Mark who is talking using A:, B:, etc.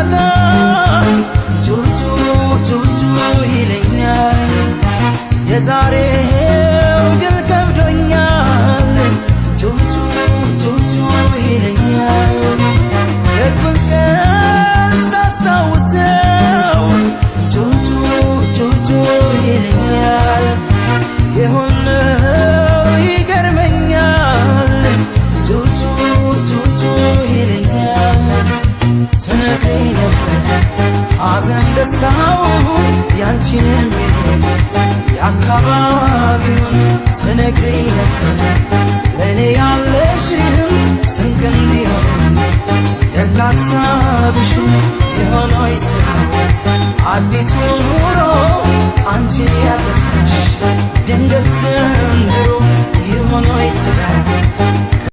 A: ሳጣ ጩጩ ጩጩ ይለኛል የዛሬው ግን ከብዶኛል ጩጩ ጩጩ ይለኛል የቁን ቀን ሳስታውሰው ጩጩ ጩጩ ይለኛል የሆነው ይገርመኛል ጩጩ ጩጩ ይለኛል ትነግረኝ ነበር ሐዘን ደስታውን ያንቺንም የአካባቢውን ትነግረኝ ነበር ለእኔ ያለሽም ስንቅ እንዲሆን ደግ ሐሳብሽም የሆነው ይስራ አዲሱ ኑሮ አንቺን ያጠፋሽ ድንገት ዘንድሮ የሆነው ይትጋ